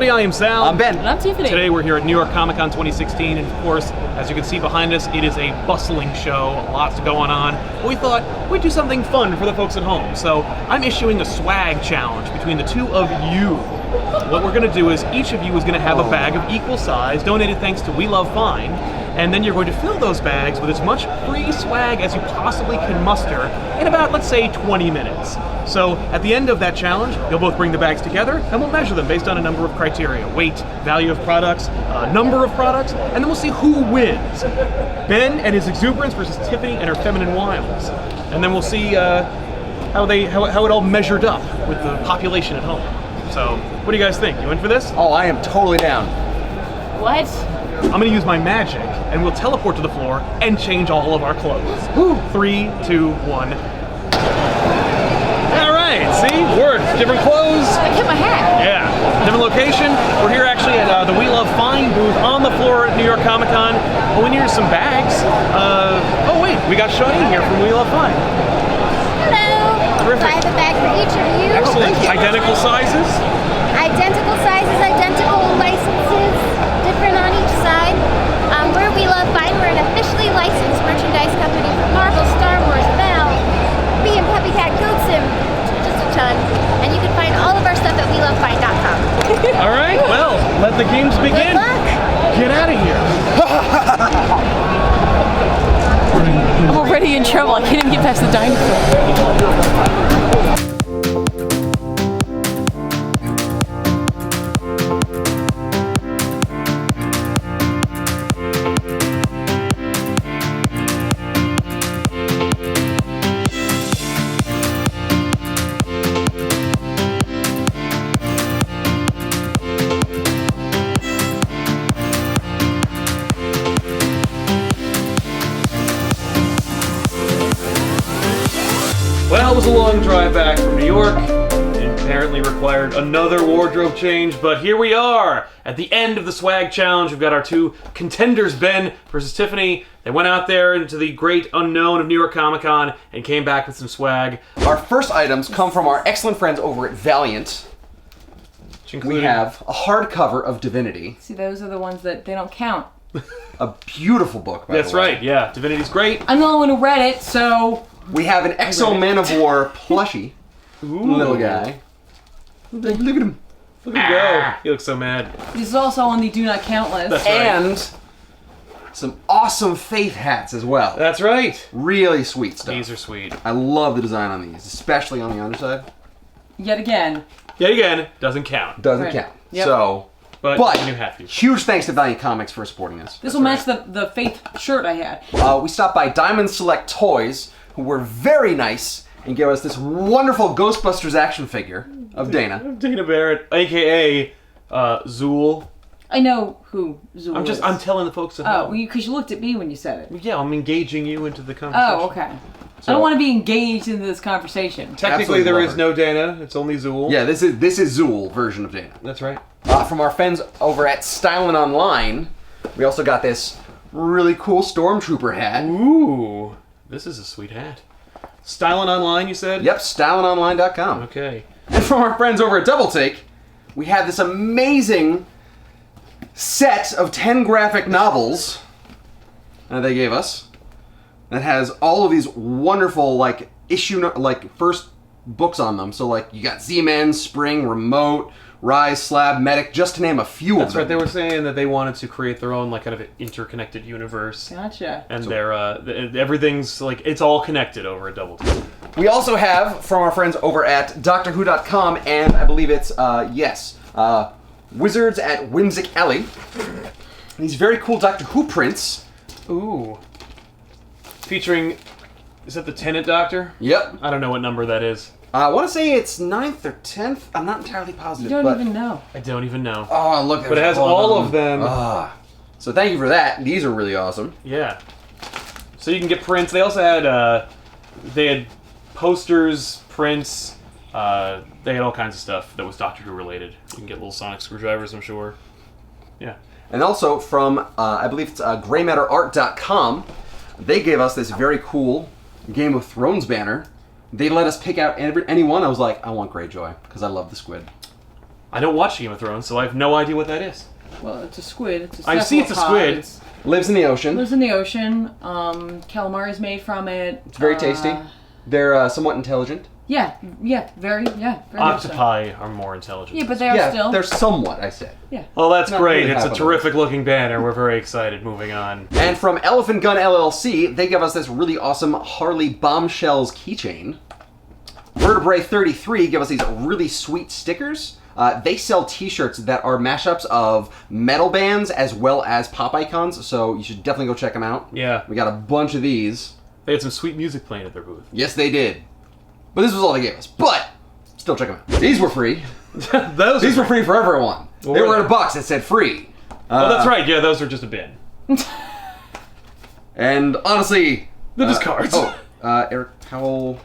everybody, I am Sal. I'm Ben. And I'm Tiffany. Today we're here at New York Comic Con 2016, and of course, as you can see behind us, it is a bustling show, lots going on. But we thought we'd do something fun for the folks at home, so I'm issuing a swag challenge between the two of you. What we're going to do is each of you is going to have a bag of equal size, donated thanks to We Love Fine, and then you're going to fill those bags with as much free swag as you possibly can muster in about, let's say, 20 minutes. So at the end of that challenge, you'll both bring the bags together, and we'll measure them based on a number of criteria: weight, value of products, number of products, and then we'll see who wins. Ben and his exuberance versus Tiffany and her feminine wiles. And then we'll see how it all measured up with the population at home. So, what do you guys think? You in for this? Oh, I am totally down. What? I'm gonna use my magic, and we'll teleport to the floor and change all of our clothes. Woo. 3, 2, 1. All right, see? Works. Different clothes. I kept my hat. Yeah. Different location. We're here actually at the We Love Fine booth on the floor at New York Comic Con. Oh, we need some bags. Oh wait, we got Shawnee here from We Love Fine. Hello. Terrific. I have a bag for each of you. Excellent. Identical sizes. Identical sizes, identical licenses, different on each side. We're We Love Fine. We're an officially licensed merchandise company for Marvel, Star Wars, Valve, Bee and Puppy Cat, Goat Sim, just a ton. And you can find all of our stuff at WeLoveFine.com. All right. Well, let the games begin. Good luck. Get out of here. I'm already in trouble. I can't even get past the dinosaur. Well, it was a long drive back from New York. It apparently required another wardrobe change, but here we are at the end of the swag challenge. We've got our two contenders, Ben versus Tiffany. They went out there into the great unknown of New York Comic Con and came back with some swag. Our first items come from our excellent friends over at Valiant. Which included, We have a hardcover of Divinity. See, those are the ones that they don't count. A beautiful book, by That's the way. right, yeah. Divinity's great. I'm the only one who read it, so... We have an Exo Man of War plushie. Little guy. Look at him. Look at him go. He looks so mad. This is also on the Do Not Count list. That's right. And some awesome Faith hats as well. That's right. Really sweet stuff. These are sweet. I love the design on these, especially on the underside. Yet again. Yet again, doesn't count. Doesn't Right. count. Yep. So, But you have to. huge thanks to Valiant Comics for supporting us. This will match the Faith shirt I had. We stopped by Diamond Select Toys, who were very nice and gave us this wonderful Ghostbusters action figure of Dana. Dana Barrett, aka Zool. I know who Zool is. I'm telling the folks at Oh, home. because you looked at me when you said it. Yeah, I'm engaging you into the conversation. Oh, okay. I don't want to be engaged into this conversation. Technically, Absolutely there love is her. no Dana. It's only Zool. Yeah, this is Zool version of Dana. That's right. From our friends over at Stylin' Online, we also got this really cool Stormtrooper hat. Ooh, this is a sweet hat. Stylin' Online, you said? Yep, StylinOnline.com. Okay. And from our friends over at Double Take, we have this amazing set of 10 graphic novels that they gave us that has all of these wonderful first books on them. So like you got Z-Men, Spring, Remote, Rise, Slab, Medic, just to name a few That's of them. right. They were saying that they wanted to create their own kind of interconnected universe. Gotcha. And everything's it's all connected over a Double Take. We also have from our friends over at DoctorWho.com, and I believe it's Wizards at Whimsic Alley. These very cool Doctor Who prints. Ooh. Featuring, is that the Tenant Doctor? Yep. I don't know what number that is. I want to say it's 9th or 10th. I'm not entirely You positive. don't but... even know. I don't even know. Oh, look. But it has all of them. So thank you for that. These are really awesome. Yeah. So you can get prints. They also had they had posters, prints. They had all kinds of stuff that was Doctor Who related. You can get little sonic screwdrivers, I'm sure. Yeah. And also from, I believe it's graymatterart.com, they gave us this very cool Game of Thrones banner. They let us pick out any one. I was like, I want Greyjoy, because I love the squid. I don't watch Game of Thrones, so I have no idea what that is. Well, it's a squid. It's a I see it's a squid. cephalopod. Lives in the ocean. Lives in the ocean. Calamari is made from it. It's very tasty. They're somewhat intelligent. Yeah, very much so. Octopi are more intelligent. Yeah, but they are Yeah, still. they're somewhat, I said. Yeah. Well, that's Not great. really It's a happening. terrific looking banner. We're very excited. Moving on. And from Elephant Gun LLC, they give us this really awesome Harley Bombshells keychain. Vertebrae 33 give us these really sweet stickers. They sell t-shirts that are mashups of metal bands as well as pop icons, so you should definitely go check them out. Yeah. We got a bunch of these. They had some sweet music playing at their booth. Yes, they did. But this was all they gave us. But still check them out. These were free. These were free for everyone. What They were were in they? a box that said free. Oh, that's right. Yeah, those are just a bin. And honestly... They're just cards. Eric Powell...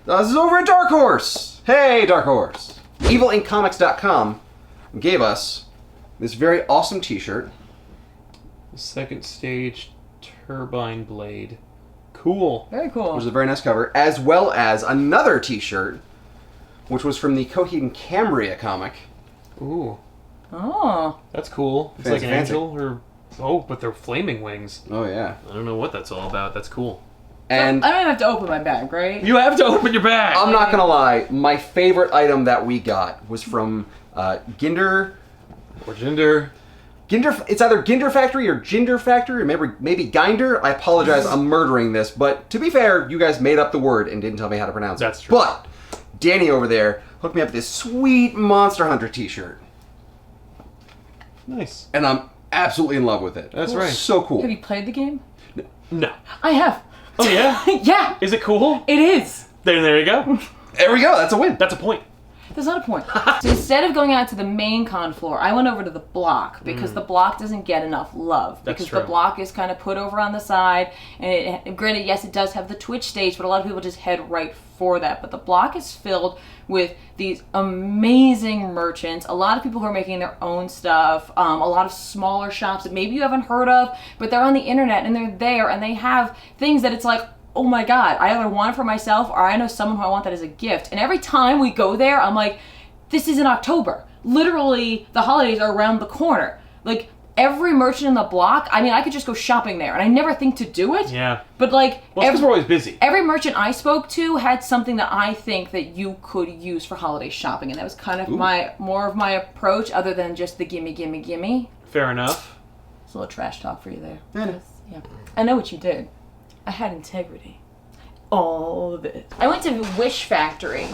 this is over at Dark Horse! Hey, Dark Horse! EvilInkComics.com gave us this very awesome t-shirt. Second stage turbine blade. Cool. Very cool. Which is a very nice cover, as well as another t-shirt, which was from the Coheed and Cambria comic. Ooh, Oh. that's cool. It's Fancy, like an fancy. angel or... Oh, but they're flaming wings. Oh, yeah. I don't know what that's all about. That's cool. And I don't even have to open my bag, right? You have to open your bag! I'm not gonna lie, my favorite item that we got was from Ginder... Or gender. Ginder, it's either Ginder Factory or Ginder Factory, or maybe Ginder. I apologize, I'm murdering this, but to be fair, you guys made up the word and didn't tell me how to pronounce it. That's true. But Danny over there hooked me up with this sweet Monster Hunter t-shirt, Nice. and I'm absolutely in love with it. That's right. So cool. Have you played the game? No. I have. Oh, yeah? Yeah, Is it cool? it is. There you go. There we go, that's a win. That's a point. There's not a point. So instead of going out to the main con floor, I went over to the block because the block doesn't get enough love. That's Because true. the block is kind of put over on the side, and granted, yes, it does have the Twitch stage, but a lot of people just head right for that. But the block is filled with these amazing merchants, a lot of people who are making their own stuff, a lot of smaller shops that maybe you haven't heard of, but they're on the internet and they're there and they have things that it's like, oh my god, I either want it for myself or I know someone who I want that as a gift. And every time we go there, I'm like, this is in October. Literally, the holidays are around the corner. Like, every merchant in the block, I mean, I could just go shopping there, and I never think to do it. Yeah. But, like, Well, it's because we're always busy. every merchant I spoke to had something that I think that you could use for holiday shopping, and that was kind of more of my approach, other than just the gimme, gimme, gimme. Fair enough. It's a little trash talk for you there. Yeah. Yeah. I know what you did. I had integrity. All of it. I went to Wish Factory.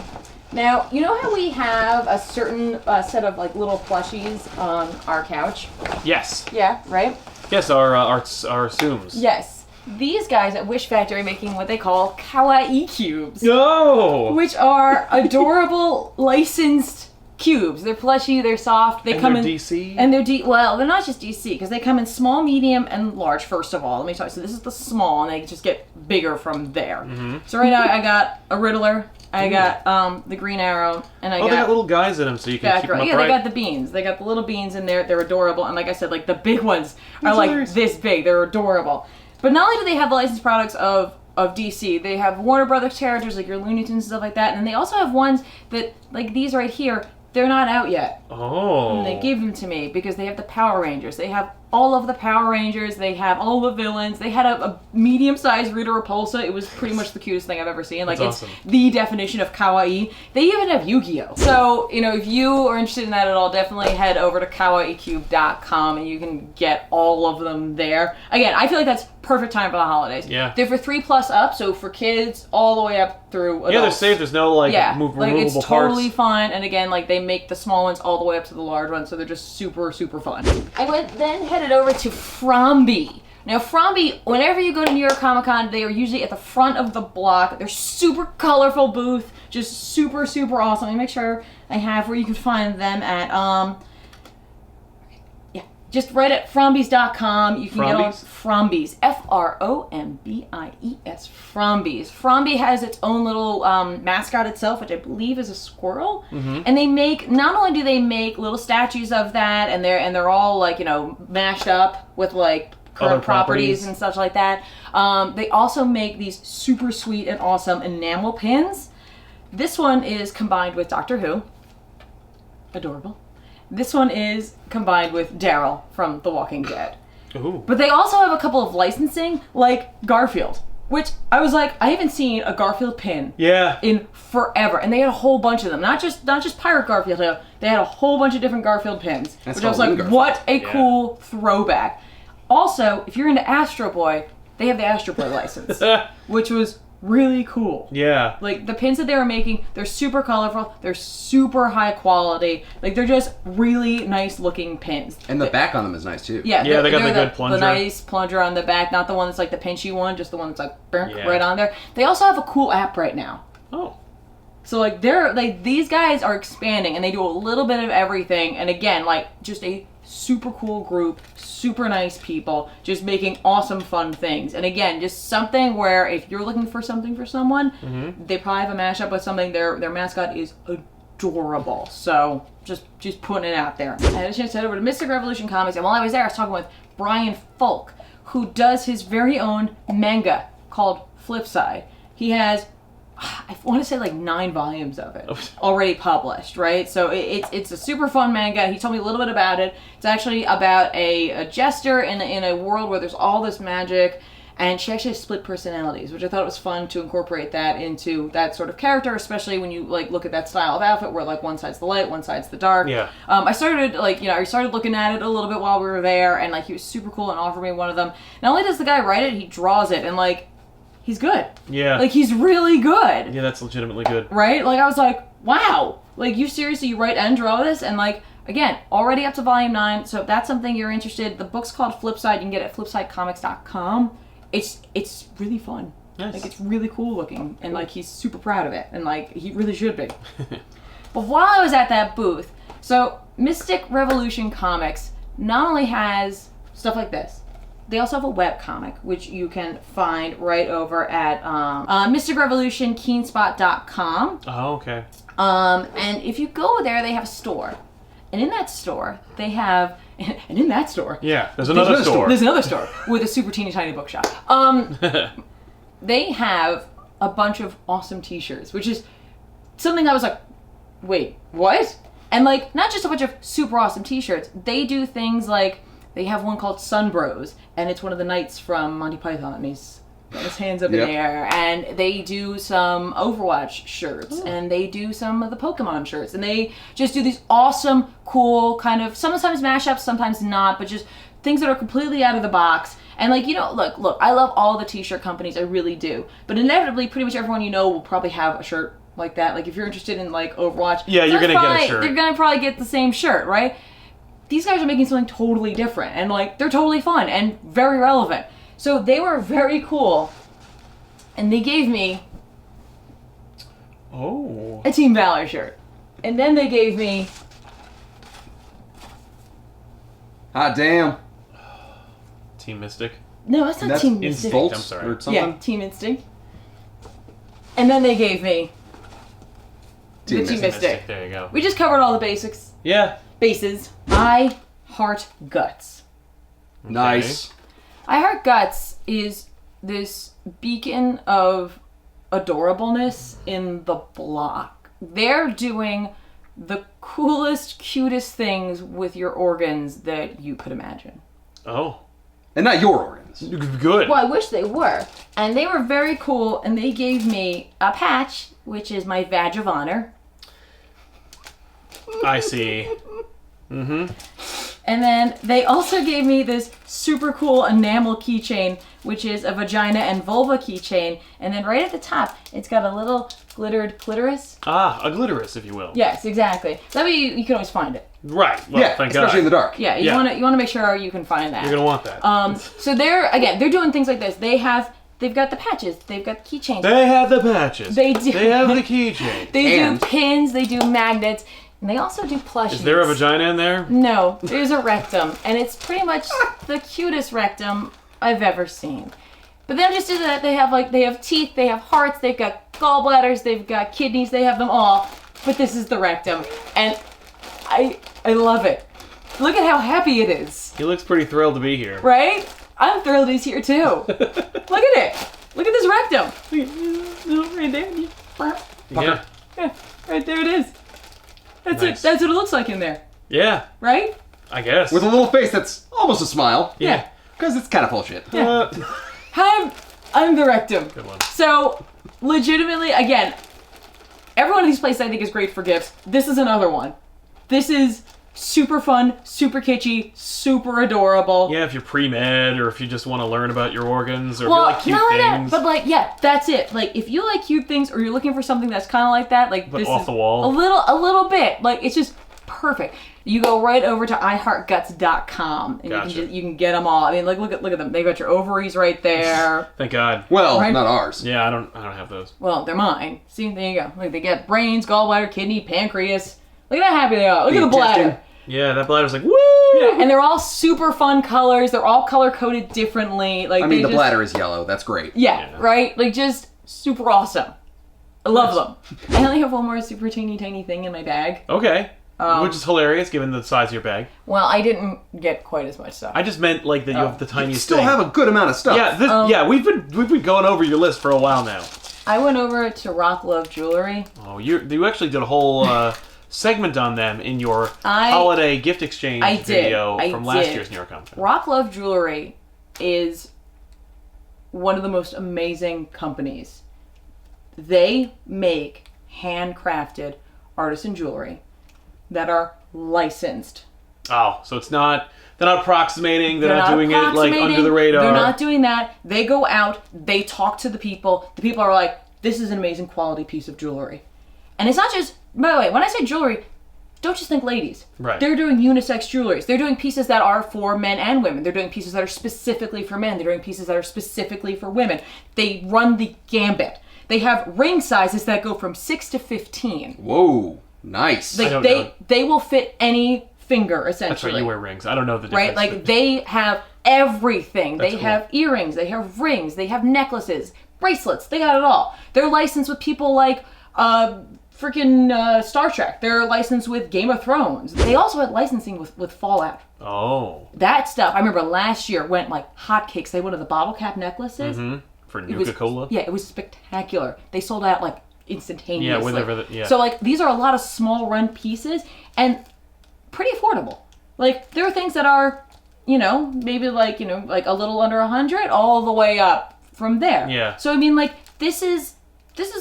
Now, you know how we have a certain set of like little plushies on our couch? Yes. Yeah, right? Yes, our assumes. Yes. These guys at Wish Factory are making what they call kawaii cubes, No! which are adorable licensed cubes. They're plushy, they're soft, they And come they're in DC? And they're well, they're not just DC because they come in small, medium, and large. First of all, let me tell you. So this is the small, and they just get bigger from there. Mm-hmm. So right now I got a Riddler, I got the Green Arrow, and I Oh, they got little guys in them so you can keep them Batgirl. upright. Yeah, they got the beans. They got the little beans in there. They're adorable, and like I said, like the big ones are like hilarious. this big. They're adorable. But not only do they have the licensed products of DC, they have Warner Brothers characters like your Looney Tunes and stuff like that, and they also have ones that like these right here. They're not out yet. Oh. And they gave them to me because they have the Power Rangers. They have all of the Power Rangers. They have all the villains. They had a medium-sized Rita Repulsa. It was pretty much the cutest thing I've ever seen. Like, That's it's awesome. the definition of kawaii. They even have Yu-Gi-Oh! So, you know, if you are interested in that at all, definitely head over to kawaiicube.com and you can get all of them there. Again, I feel like that's perfect time for the holidays. Yeah. They're for 3+ up, so for kids all the way up through adults. Yeah, they're safe. There's no, like, Yeah, like removable it's totally parts. fine. And again, like they make the small ones all the way up to the large ones, so they're just super, super fun. I then headed over to Fromby. Now, Fromby, whenever you go to New York Comic Con, they are usually at the front of the block. They're super colorful booth, just super, super awesome. Let me make sure I have where you can find them at. Just right at Frombies.com. You can get all Frombies. Frombies. Frombies. Fromby has its own little mascot itself, which I believe is a squirrel. Mm-hmm. And they make, not only do they make little statues of that, and they're all like, you know, mashed up with like current Other properties. and such like that. They also make these super sweet and awesome enamel pins. This one is combined with Doctor Who. adorable. This one is combined with Daryl from The Walking Dead. Ooh. But they also have a couple of licensing, like Garfield, which I was like, I haven't seen a Garfield pin Yeah. in forever, and they had a whole bunch of them. Not just Pirate Garfield, they had a whole bunch of different Garfield pins, That's which I was like, Halloween what a Yeah. cool throwback. Also, if you're into Astro Boy, they have the Astro Boy license, which was really cool. Yeah. Like, the pins that they were making, they're super colorful, they're super high quality, like, they're just really nice looking pins. And the back on them is nice too. Yeah, Yeah, they got they're the good plunger. The nice plunger on the back, not the one that's like the pinchy one, just the one that's like Yeah. right on there. They also have a cool app right now. Oh. So like these guys are expanding and they do a little bit of everything, and again, like, just a super cool group, super nice people, just making awesome fun things. And again, just something where if you're looking for something for someone, they probably have a mashup with something. Their mascot is adorable. So just putting it out there. I had a chance to head over to Mystic Revolution Comics, and while I was there I was talking with Brian Folk, who does his very own manga called Flipside. He has, I want to say, like 9 volumes of it already published, right? So it's a super fun manga. He told me a little bit about it. It's actually about a jester in a world where there's all this magic, and she actually has split personalities, which I thought was fun to incorporate that into that sort of character, especially when you like look at that style of outfit where like one side's the light, one side's the dark. Yeah. I started looking at it a little bit while we were there, and like he was super cool and offered me one of them. Not only does the guy write it, he draws it, and like he's good. Yeah. Like, he's really good. Yeah, that's legitimately good. Right? Like, I was like, wow. Like, you seriously, you write and draw this? And, like, again, already up to volume 9. So if that's something you're interested, the book's called Flipside. You can get it at flipsidecomics.com. It's really fun. Nice. Like, it's really cool looking. And, like, he's super proud of it. And, like, he really should be. But while I was at that booth, so Mystic Revolution Comics not only has stuff like this, they also have a webcomic, which you can find right over at mysticrevolutionkeenspot.com. Oh, okay. And if you go there, they have a store. And in that store, they have... And in that store... Yeah, there's another store. There's another store with a super teeny tiny bookshop. They have a bunch of awesome t-shirts, which is something I was like, wait, what? And, like, not just a bunch of super awesome t-shirts. They do things like... They have one called Sun Bros, and it's one of the knights from Monty Python, and he's got his hands up in the air. And they do some Overwatch shirts, and they do some of the Pokemon shirts, and they just do these awesome, cool kind of, sometimes mashups, sometimes not, but just things that are completely out of the box. And like, you know, look, I love all the t-shirt companies, I really do. But inevitably, pretty much everyone you know will probably have a shirt like that. Like, if you're interested in, like, Overwatch, Yeah, you're gonna get a shirt. They're gonna probably get the same shirt, right? These guys are making something totally different, and like they're totally fun and very relevant. So they were very cool, and they gave me a Team Valor shirt, and then they gave me Hot damn. Team Mystic. no, that's not That's Team Mystic. Instinct I'm sorry. or something? Yeah, Team Instinct. And then they gave me Team the Team Mystic. Mystic. There you go. We just covered all the basics. Yeah. Bases. I Heart Guts. Nice. I Heart Guts is this beacon of adorableness in the block. They're doing the coolest, cutest things with your organs that you could imagine. Oh. And not your organs. Good. Well, I wish they were. And they were very cool, and they gave me a patch, which is my badge of honor. I see. Mm-hmm. And then they also gave me this super cool enamel keychain, which is a vagina and vulva keychain. And then right at the top, it's got a little glittered clitoris. Ah, a glitterous, if you will. Yes, exactly. That way you can always find it. Right. Well, Yeah, thank especially God. in the dark. Yeah, you Yeah. want to make sure you can find that. You're gonna want that. So they're doing things like this. They've got the patches. They've got keychains. They have the patches. They do. They have the keychain. They And- do pins. They do magnets. And they also do plushies. Is there a vagina in there? No, there's a rectum, and it's pretty much the cutest rectum I've ever seen. But then just do that, they have teeth, they have hearts, they've got gallbladders, they've got kidneys, they have them all. But this is the rectum, and I love it. Look at how happy it is, He looks pretty thrilled to be here. right? I'm thrilled he's here too. Look at it. Look at this rectum. Look at it. Right there. Yeah. Yeah, right there it is. That's Nice. it. That's what it looks like in there, Yeah, right? I guess. With a little face that's almost a smile. Yeah. Because it's kind of full of shit. Yeah. I'm the rectum. Good one. So, legitimately, again, every one of these places I think is great for gifts. This is another one. This is super fun, super kitschy, super adorable. Yeah, if you're pre-med or if you just want to learn about your organs or Well, if you like not cute like things. that, but like, yeah, that's it. Like, if you like cute things or you're looking for something that's kind of like that, like But this off is the wall. a little bit. Like, it's just perfect. You go right over to iheartguts.com and Gotcha. you can get them all. I mean, like, look at them. They got your ovaries right there. Thank God. Well, Right. not ours. Yeah, I don't have those. Well, they're mine. See, there you go. Like, they get brains, gallbladder, kidney, pancreas. Look at how happy they are. Look at the bladder. Digestion. Yeah, that bladder's like, woo! Yeah, and they're all super fun colors. They're all color coded differently. Like, I mean, they the just, bladder is yellow. That's great. Yeah, Yeah. right? Like, just super awesome. I love them. I only have one more super teeny tiny thing in my bag. Okay. Which is hilarious given the size of your bag. Well, I didn't get quite as much stuff. I just meant like that you have the You tiniest still thing. have a good amount of stuff. Yeah, we've been going over your list for a while now. I went over to Rock Love Jewelry. Oh, you actually did a whole segment on them in your I- holiday gift exchange I did. video I from last did. year's New York Comic Con. Rock Love Jewelry is one of the most amazing companies. They make handcrafted artisan jewelry that are licensed. Oh, so it's not they're not approximating, they're not doing it like approximating, under the radar. They're not doing that. They go out, they talk to the people. The people are like, this is an amazing quality piece of jewelry. And it's not just, by the way, when I say jewelry, don't just think ladies. Right. They're doing unisex jewelries. They're doing pieces that are for men and women. They're doing pieces that are specifically for men. They're doing pieces that are specifically for women. They run the gambit. They have ring sizes that go from 6 to 15. Whoa, nice. Like don't know. they will fit any finger essentially. That's right, you wear rings. I don't know the difference. Right? Like they have everything. That's They cool. have earrings, they have rings, they have necklaces, bracelets, they got it all. They're licensed with people like freaking Star Trek. They're licensed with Game of Thrones. They also had licensing with Fallout. Oh. That stuff, I remember last year went like hotcakes. They wanted the bottle cap necklaces. For It was- Nuka-Cola? Yeah, it was spectacular. They sold out like instantaneously. Yeah, whenever yeah. So like these are a lot of small run pieces and pretty affordable. Like there are things that are, maybe like, like a little under 100 all the way up from there. Yeah. So I mean like this is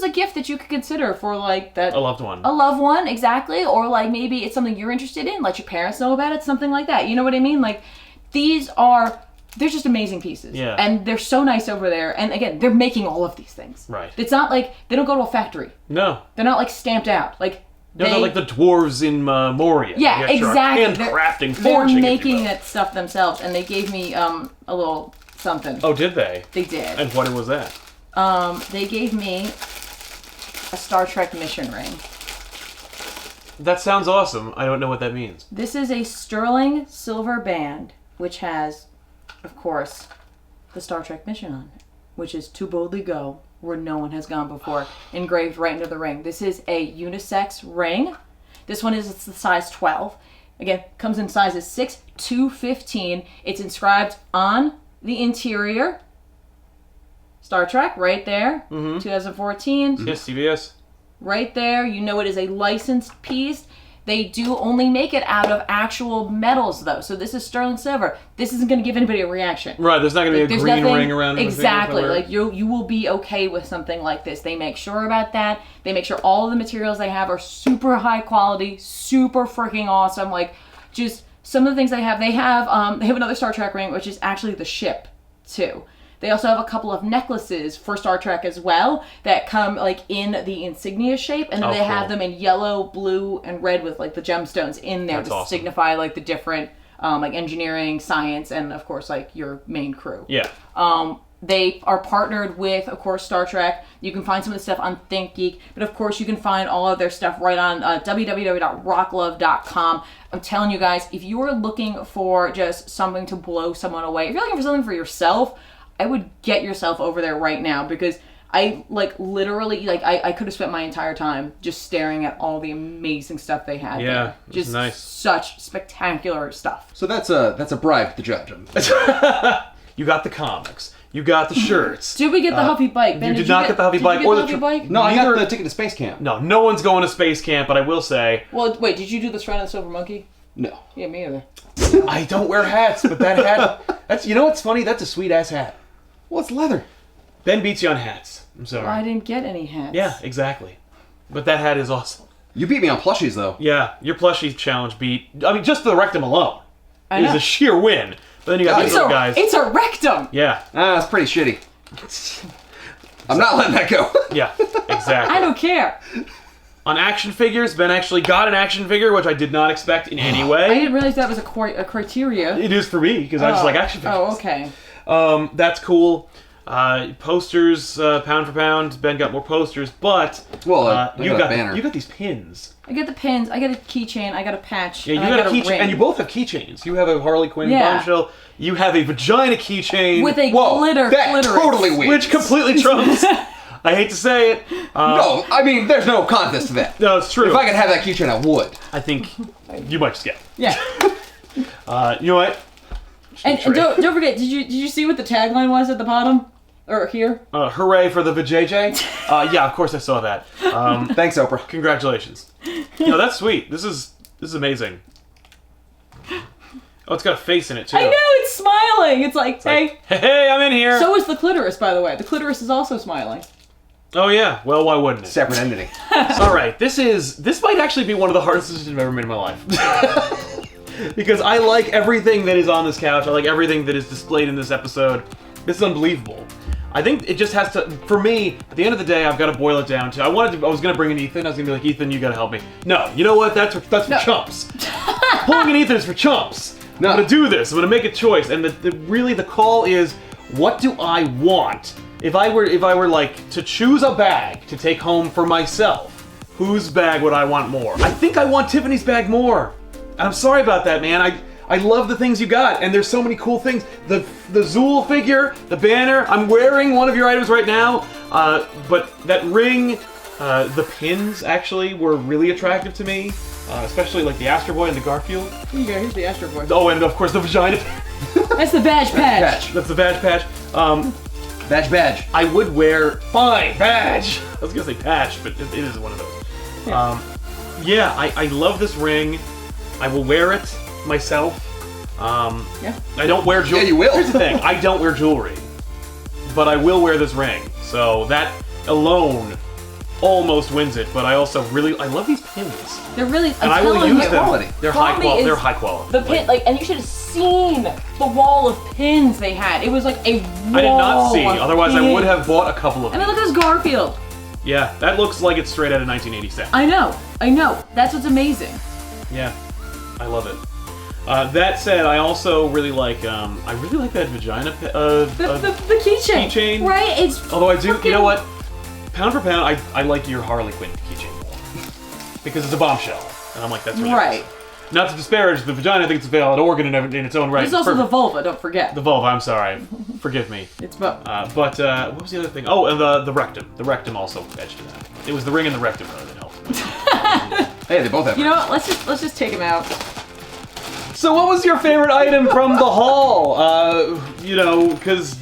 a gift that you could consider for like that a loved one. a loved one, exactly, or like maybe it's something you're interested in, let your parents know about it, something like that. You know what I mean? Like they're just amazing pieces. Yeah. And they're so nice over there. And again, they're making all of these things. Right. It's not like they don't go to a factory. No. They're not like stamped out. Like No, not like the dwarves in Moria. Yeah, They actually are exactly. Handcrafting, They're forging, if you making will. that stuff themselves, and they gave me a little something. Oh, did they? They did. And what was that? They gave me a Star Trek mission ring. That sounds awesome. I don't know what that means. This is a sterling silver band, which has, of course, the Star Trek mission on it, which is To Boldly Go, where no one has gone before, engraved right into the ring. This is a unisex ring. This one it's the size 12. Again, comes in sizes 6 to 15. It's inscribed on the interior. Star Trek, right there. 2014. Yes, CBS. Right there, you know it is a licensed piece. They do only make it out of actual metals, though. So this is sterling silver. This isn't going to give anybody a reaction. Right, there's not going to be a There's green nothing- ring around it. Exactly. Like you will be okay with something like this. They make sure about that. They make sure all of the materials they have are super high quality, super freaking awesome. Like just some of the things they have another Star Trek ring, which is actually the ship too. They also have a couple of necklaces for Star Trek as well that come like in the insignia shape, and then they have them in yellow, blue, and red with like the gemstones in there That's to awesome. signify like the different like engineering, science, and of course like your main crew. Yeah. They are partnered with, of course, Star Trek. You can find some of the stuff on ThinkGeek, but of course you can find all of their stuff right on www.rocklove.com. I'm telling you guys, if you are looking for just something to blow someone away, if you're looking for something for yourself, I would get yourself over there right now because I literally I could have spent my entire time just staring at all the amazing stuff they had. Yeah, there. it's Just nice. such spectacular stuff. So that's a bribe to the judge. You got the comics. You got the shirts. Did we get the Huffy bike? Ben, You did not get the Huffy bike Did you or get the the Huffy bike? No, I Neither- got the ticket to space camp. No one's going to space camp, but I will say, Well, wait, did you do the Shrine of the Silver Monkey? No. Yeah, me either. I don't wear hats, but that hat, you know what's funny? That's a sweet ass hat. Well, it's leather. Ben beats you on hats. I'm sorry. Well, I didn't get any hats. Yeah, exactly. But that hat is awesome. You beat me on plushies, though. Yeah, your plushie challenge beat, I mean, just the rectum alone I is know. a sheer win. But then you got these little guys. It's a rectum! Yeah, That's pretty shitty. I'm not letting that go. yeah, exactly. I don't care. On action figures, Ben actually got an action figure, which I did not expect in any I way. didn't realize that was a criteria. It is for me, because I just like action figures. Oh, okay. That's cool. Posters, pound for pound. Ben got more posters, but Well, I you got a got banner. you got these pins. I got the pins, I got a keychain, I got a patch. Yeah, you and I got a keychain, ring. and you both have keychains. You have a Harley Quinn Yeah. bombshell. You have a vagina keychain, With a Whoa, glitter that clitoris. totally wins. which completely trumps. I hate to say it. No, I mean, there's no contest to that. No, it's true. If I could have that keychain, I would. I think you might just get it. Yeah. You know what? And don't forget, did you see what the tagline was at the bottom? Or here? Hooray for the vajayjay. Yeah, of course I saw that. Thanks, Oprah. Congratulations. No, that's sweet. This is amazing. Oh, it's got a face in it too. I know, it's smiling! It's like, hey. Hey, I'm in here. So is the clitoris, by the way. The clitoris is also smiling. Oh yeah. Well, why wouldn't it? Separate entity. All right. This might actually be one of the hardest decisions I've ever made in my life. Because I like everything that is on this couch. I like everything that is displayed in this episode. This is unbelievable. I think it just has to, for me, at the end of the day, I've got to boil it down to, I was going to bring in Ethan. I was going to be like, Ethan, you got to help me. No, you know what? That's for chumps. Pulling in Ethan is for chumps. No. I'm going to do this. I'm going to make a choice. And really the call is, what do I want? If I were like to choose a bag to take home for myself, whose bag would I want more? I think I want Tiffany's bag more. And I'm sorry about that, man. I love the things you got, and there's so many cool things. The Zool figure, the banner. I'm wearing one of your items right now, but that ring, the pins actually were really attractive to me, especially like the Astro Boy and the Garfield. Here you go, here's the Astro Boy. Oh, and of course the vagina. That's the badge patch. That's the badge patch. Badge. I would wear badge. I was gonna say patch, but it is one of those. Yeah. I love this ring. I will wear it myself. Yeah. I don't wear jewelry. Yeah, you will. Here's the thing, I don't wear jewelry, but I will wear this ring. So that alone almost wins it. But I also I love these pins, They're really, and I will telling use you, them. quality. They're Quality high is They're high quality. The pin, and you should have seen the wall of pins they had. It was like a wall I did not see. of Otherwise, I would pins. have bought a couple of I them. mean, look at this Garfield. Yeah, that looks like it's straight out of 1987. I know. That's what's amazing. Yeah, I love it. That said, I also really like that vagina. The keychain. Keychain. Right? It's. Although I do, you know fucking- what? Pound for pound, I like your Harley Quinn keychain more because it's a bombshell, and I'm like, that's really Right. awesome. Not to disparage the vagina, I think it's a valid organ in its own right. There's also Perfect. the vulva. Don't forget. The vulva. I'm sorry, forgive me. It's both. But what was the other thing? Oh, and the rectum. The rectum also edged to that. It was the ring and the rectum rather than help. Hey, they both have. You know what? Let's just take him out. So, what was your favorite item from the haul? Because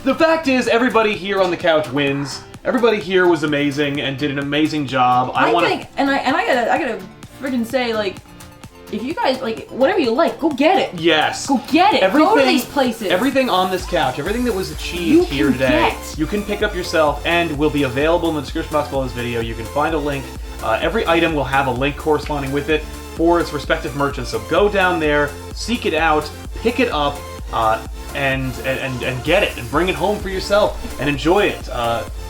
the fact is, everybody here on the couch wins. Everybody here was amazing and did an amazing job. I think, and I gotta freaking say, like, if you guys like whatever you like, go get it. Yes. Go get it. Go to these places. Everything on this couch, everything that was You achieved here can today, get. you can pick up yourself and will be available in the description box below this video. You can find a link. Every item will have a link corresponding with it for its respective merchant. So go down there, seek it out, pick it up, and get it and bring it home for yourself and enjoy it.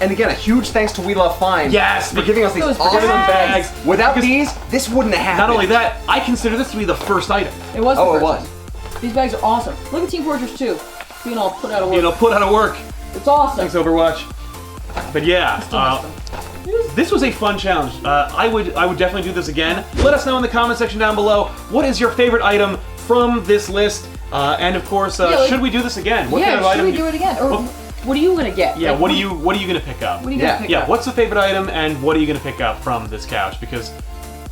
And again, a huge thanks to We Love Fine. Yes, for giving us these those awesome bags. bags. Without these, this wouldn't have happened. Not only that, I consider this to be the first item. It was. Oh, the it first was. one. These bags are awesome. Look at Team Fortress 2 being all put out of work. Put out of work. It's awesome. Thanks, Overwatch. But yeah, Still miss them. this was a fun challenge. I would definitely do this again. Let us know in the comment section down below, what is your favorite item from this list? And of course, should we do this again? What kind of should item we do it again? Or what are you gonna get? Yeah, Like, what are you gonna pick up? What are you gonna pick up? What's the favorite item and what are you gonna pick up from this couch? Because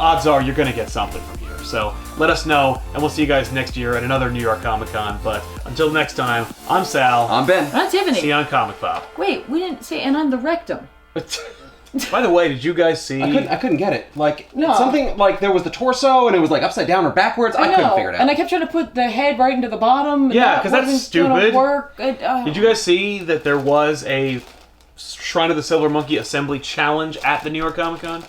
odds are you're gonna get something from here. So let us know, and we'll see you guys next year at another New York Comic Con. But until next time, I'm Sal. I'm Ben. I'm Tiffany. See you on Comic Pop. Wait, we didn't say, and I'm the rectum. By the way, did you guys see? I couldn't get it. Like, No. something, like, there was the torso, and it was, like, upside down or backwards. I couldn't figure it out. And I kept trying to put the head right into the bottom. and Yeah, that 'cause that's wasn't gonna stupid. Work. Did you guys see that there was a Shrine of the Silver Monkey assembly challenge at the New York Comic Con?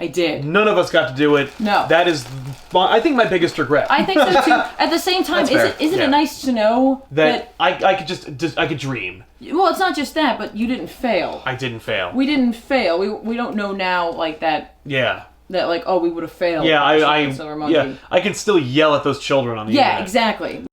I did. None of us got to do it. No. That is, I think, my biggest regret. I think so too. At the same time, That's fair. isn't Yeah. it nice to know that I could just I could dream. Well, it's not just that, but you didn't fail. I didn't fail. We didn't fail. We don't know now like that. Yeah. That like, oh, we would have failed. Yeah, with the Silver Monkey. I can still yell at those children on the Yeah, internet. exactly.